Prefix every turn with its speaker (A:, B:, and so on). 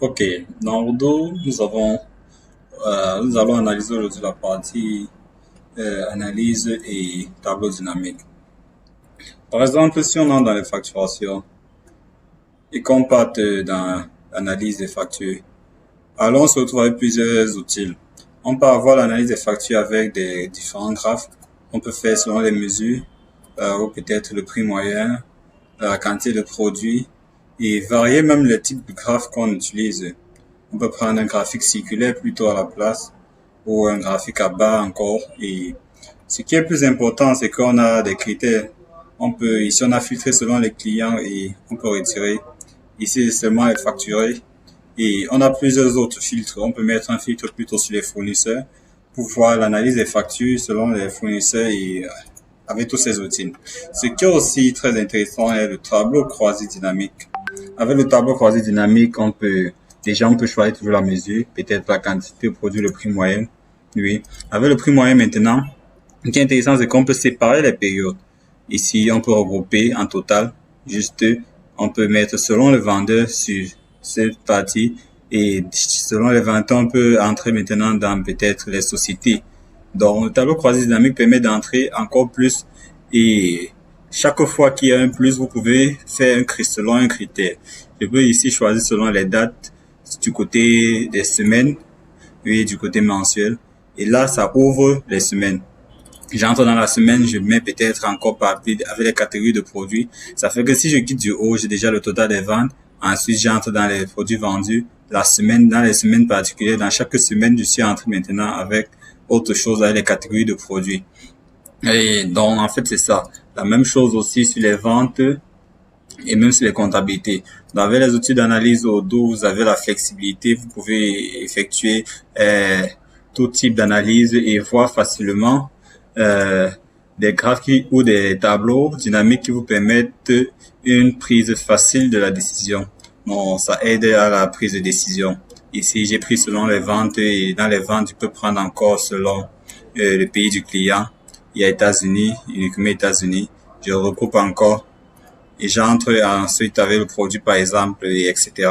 A: Ok, dans Odoo, nous allons analyser aujourd'hui la partie analyse et tableau dynamique. Par exemple, si on entre dans les facturations et qu'on parte dans l'analyse des factures, alors on se retrouve avec plusieurs outils. On peut avoir l'analyse des factures avec des différents graphes. On peut faire selon les mesures, ou peut-être le prix moyen, la quantité de produits et varier même le type de graphe qu'on utilise. On peut prendre un graphique circulaire plutôt à la place ou un graphique à bas encore. Et ce qui est plus important, c'est qu'on a des critères. Ici, on a filtré selon les clients et on peut retirer. Ici, c'est seulement les facturés. Et on a plusieurs autres filtres. On peut mettre un filtre plutôt sur les fournisseurs pour voir l'analyse des factures selon les fournisseurs et avec tous ces outils. Ce qui est aussi très intéressant est le tableau croisé dynamique. Avec le tableau croisé dynamique, on peut choisir toujours la mesure, peut-être la quantité de produit, le prix moyen. Oui. Avec le prix moyen maintenant, ce qui est intéressant, c'est qu'on peut séparer les périodes. Ici, on peut regrouper en total. Juste, on peut mettre selon le vendeur sur cette partie et selon les vendeurs, on peut entrer maintenant dans peut-être les sociétés. Donc, le tableau croisé dynamique permet d'entrer encore plus et chaque fois qu'il y a un plus, vous pouvez faire selon un critère. Je peux ici choisir selon les dates du côté des semaines et du côté mensuel. Et là, ça ouvre les semaines. J'entre dans la semaine, je mets peut-être encore partie avec les catégories de produits. Ça fait que si je quitte du haut, j'ai déjà le total des ventes. Ensuite, j'entre dans les produits vendus. La semaine, dans les semaines particulières, dans chaque semaine, je suis entré maintenant avec autre chose, avec les catégories de produits. Et donc, en fait, c'est ça. La même chose aussi sur les ventes et même sur les comptabilités. Donc, avec les outils d'analyse Odoo, vous avez la flexibilité. Vous pouvez effectuer tout type d'analyse et voir facilement des graphiques ou des tableaux dynamiques qui vous permettent une prise facile de la décision. Donc, ça aide à la prise de décision. Ici, j'ai pris selon les ventes et dans les ventes, je peux prendre encore selon le pays du client. Il y a États-Unis, uniquement États-Unis. Je regroupe encore et j'entre ensuite avec le produit par exemple, et etc.